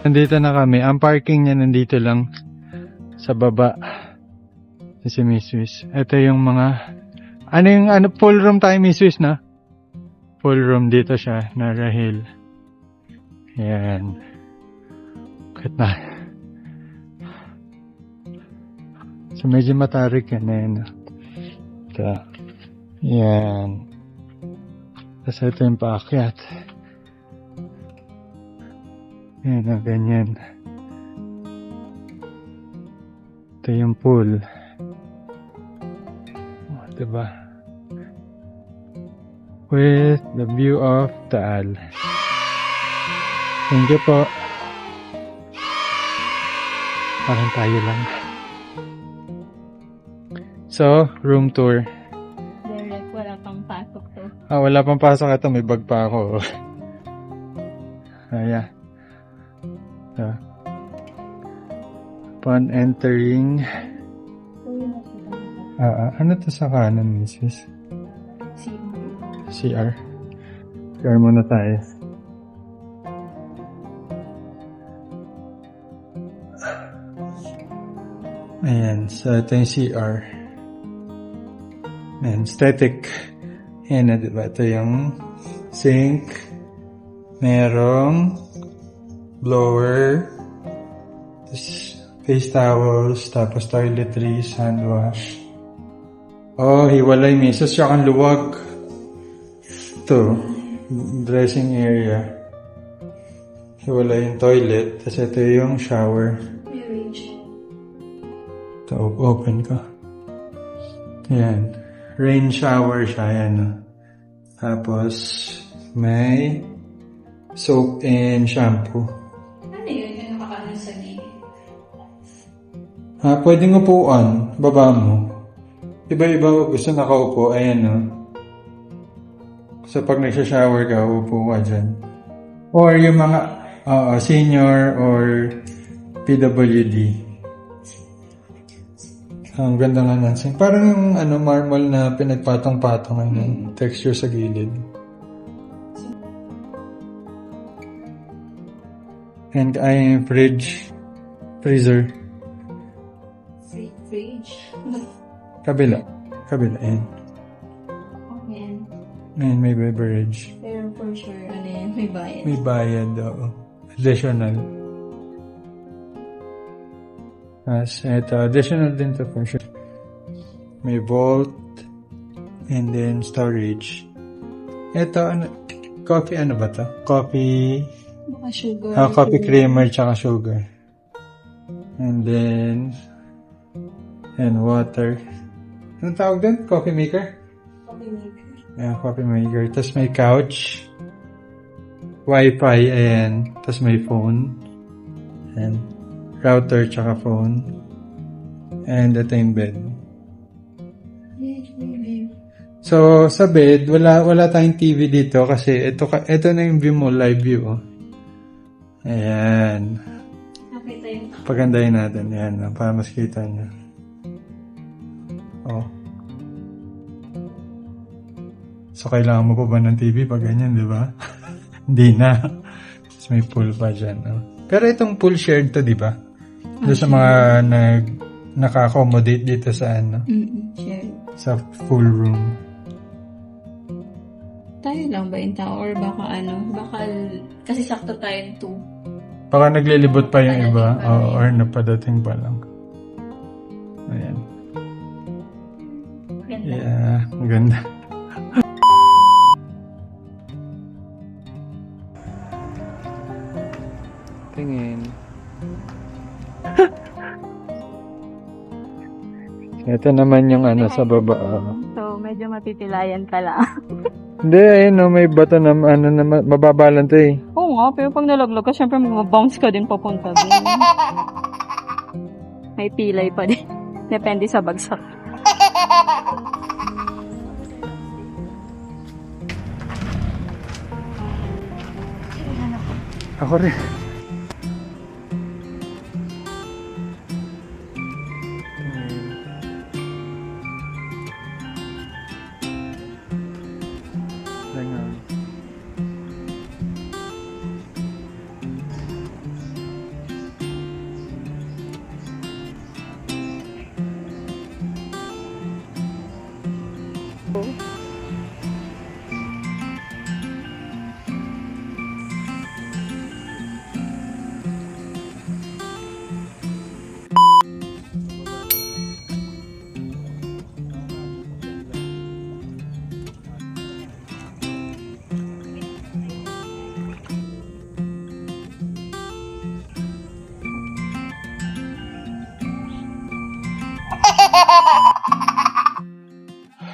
Nandito na kami. Ang parking niya nandito lang sa baba. Si Miss Swiss. Ito yung mga... full room tayo, Miss Swiss, na? Full room dito siya, Nara Hill. Yan. Bakit na? So, medyo matarik yan na yan. Ito. Yan. Tapos ito yung paakyat. Yan, ganyan. Ito yung pool. Diba? With the view of Taal. Thank you po. Parang tayo lang. So, room tour. Direct, wala pang pasok to. Wala pang pasok. Ito, may bag pa ako. Ayan. So, upon entering... ano to sa kanan, Mrs.? CR. CR muna tayo. Ayan. So, ito yung CR. Ayan. Static. Ayan na, diba? Ito yung sink. Merong blower. Tapos, face towels. Tapos, toiletries, hand wash. Oh, hiwalay, misis. Siya kang luwag. Ito, dressing area. Hiwalay yung toilet. Tapos ito yung shower. Ito, open ko. Yan. Rain shower siya. Yan. Tapos, may soap and shampoo. Ano yun? Yung nakakaano sa gilid? Pwedeng upuan. Baba mo. Iba-iba gusto nakaupo. Ayan, no? So, pag nagsha-shower ka, upo ka dyan. Or yung mga senior or PWD. Ang ganda nga natin. Parang yung marble na pinagpatong-patong yung texture sa gilid. And ay fridge. Freezer. Fridge? Kabila. Ayan. Yan. Ayan, may beverage. Pero for sure, ano yan, may bayad. May bayad, oo. Additional. Ito, additional din to for sure. May vault. And then, storage. Ito, coffee, ano ba to? Coffee... Baka sugar. Coffee creamer tsaka sugar. And then... And water. Anong tawag doon? Coffee maker? Coffee maker. Yeah, coffee maker. Tapos may couch. Wi-Fi, ayan. Tapos may phone. And router tsaka phone. And ito yung bed. So, sa bed, wala tayong TV dito kasi ito na yung view mo, live view. Oh. Ayan. Nakita yung Pagandahin natin. Ayan, para mas kita nyo. Oh. So, kailangan mo pa ba ng TV pag ganyan, di ba? Hindi na. Tapos may pool pa dyan. Oh. Pero itong pool shared to, di ba? Doon sa mga naka-accommodate dito sa Sure. sa full room. Tayo lang ba yung tao? Or baka kasi sakto tayong 2. Baka naglilibot pa yung iba. Napadating pa Or napadating pa lang. Ayan. Ganda. Yeah, maganda. Tingin. Ito naman yung sa baba. So, medyo matitilayan ka lang. Hindi, ayun may bato na mababa lang to eh. Oo nga, pero pag nalaglag ka, syempre mag-bounce ka din papunta din. May pilay pa din. Depende sa bagsak. Ako rin.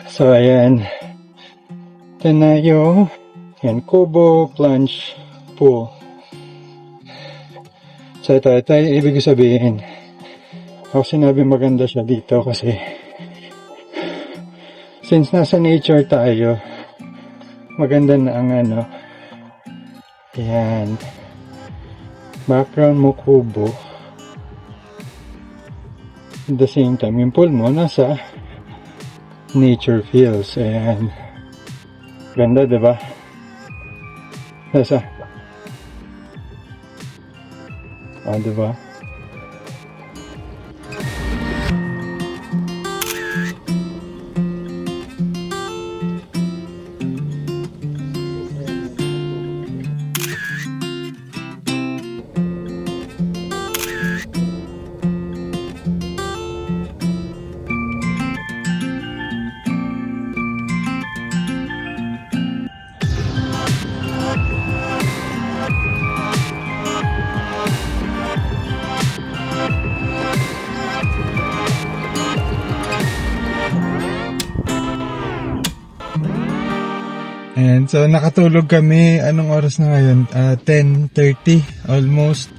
So, ayan. Ito na yung kubo plunge pool. So, ito yung ibig sabihin. Ako sinabi maganda siya dito kasi since nasa nature tayo, maganda na ang ayan. Background mo kubo. At the same time, yung pool mo nasa nature feels. Ayan. Ganda, diba? Nasa? Diba? And so nakatulog kami, anong oras na ngayon? 10:30 almost.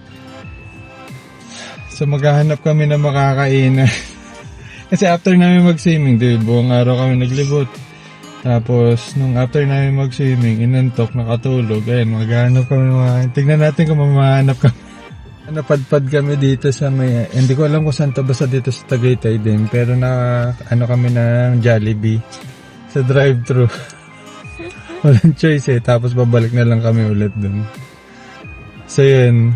So maghahanap kami na makakainan. Kasi after namin mag-swimming, buong araw kami naglibot. Tapos nung after namin mag-swimming, inantok, nakatulog. Ayun, maghahanap kami tignan natin kung mahanap kami. Napadpad kami dito sa may, hindi ko alam kung saan to, basta dito sa Tagaytay din. Pero kami ng Jollibee sa drive-thru. Walang choice tapos babalik na lang kami ulit dun. So yun.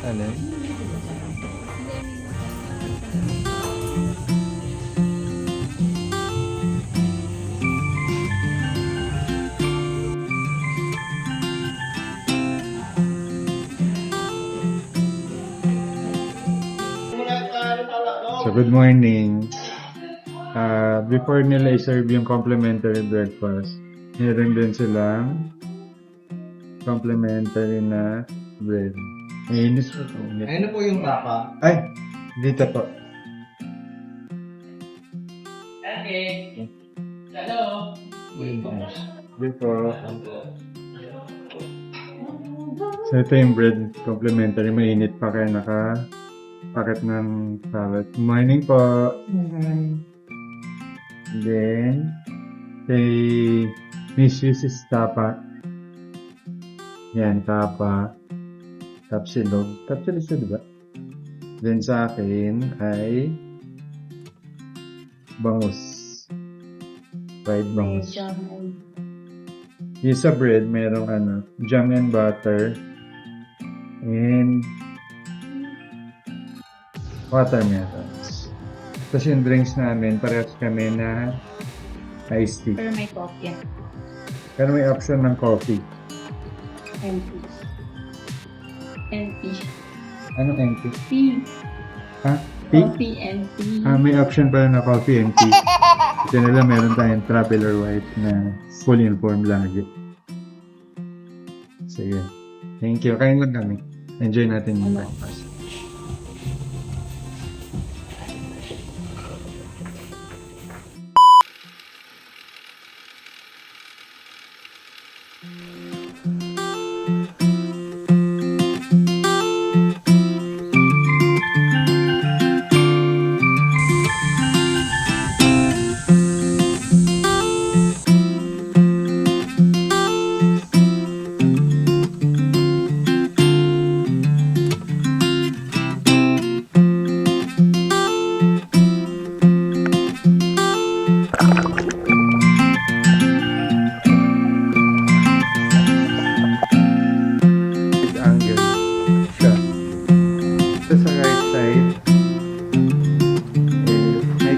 Alin? So, good morning. Before nila i-serve yung complimentary breakfast, meron din silang complimentary na bread. Inis po. Ano po yung tapa? Ay, dito po. Okay. Hello. Dito. So, ito yung bread complimentary. Mainit pa kaya naka-packet ng salad. Morning po. Then, kay Miss Yusis Tapa. Yan, Tapa. Tapsilog. Tapsilog siya, diba? Then sa akin ay bangus. Fried bangus. Yung sa bread, merong jam and butter and watermelons. Tapos yung drinks namin, parehas kami na iced tea. Pero may coffee. Pero may option ng coffee. Empty. Empty. Anong empty? Tea. Ha? Tea? Coffee and tea. May option pala na coffee and tea. Ito nila meron tayong traveler white na fully informed lagi. Sige. Thank you. Kain lang kami. Enjoy natin yung breakfast.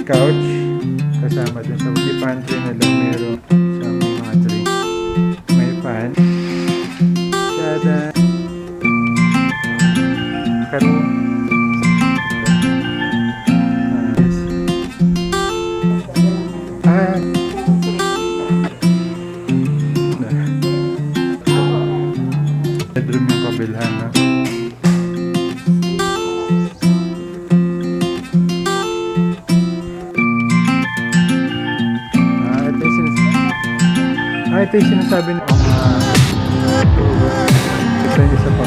Couch kasama dun sa pantry nila, meron sa may mga drink, may fan, shada, karoon, ito yung sinasabi ng mga ito yung isa pa.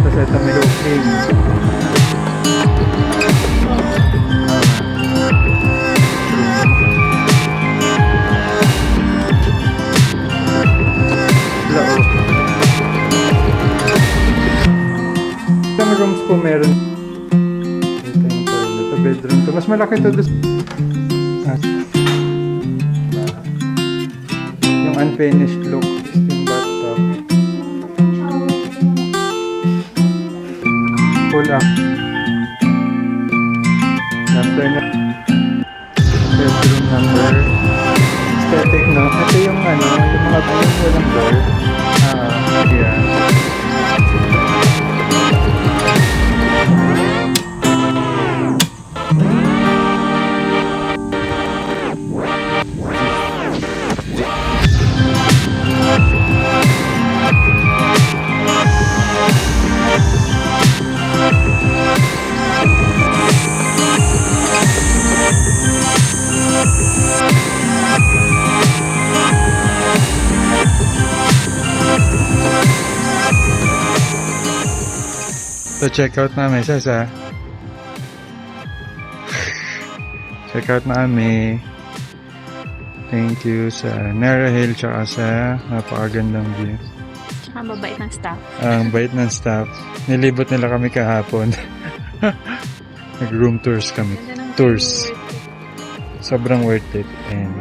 Tapos ito may looking. Lao. Isang rooms po meron. Ito yung toilet. Ito bedroom to. Mas malaki to doon. Yung unfinished look. Steam bathtub. Full up. After na. Bedroom number. Aesthetic, no? Ito yung ano, yung mga bayan walang door. Yeah. So, check out namin, Sasa. Check out namin. Thank you sa Nara Hill tsaka sa napakagandang view. Tsaka mabait ng staff. Ang bait ng staff. Nilibot nila kami kahapon. Nag-room tours kami. Tours. Sobrang worth it. And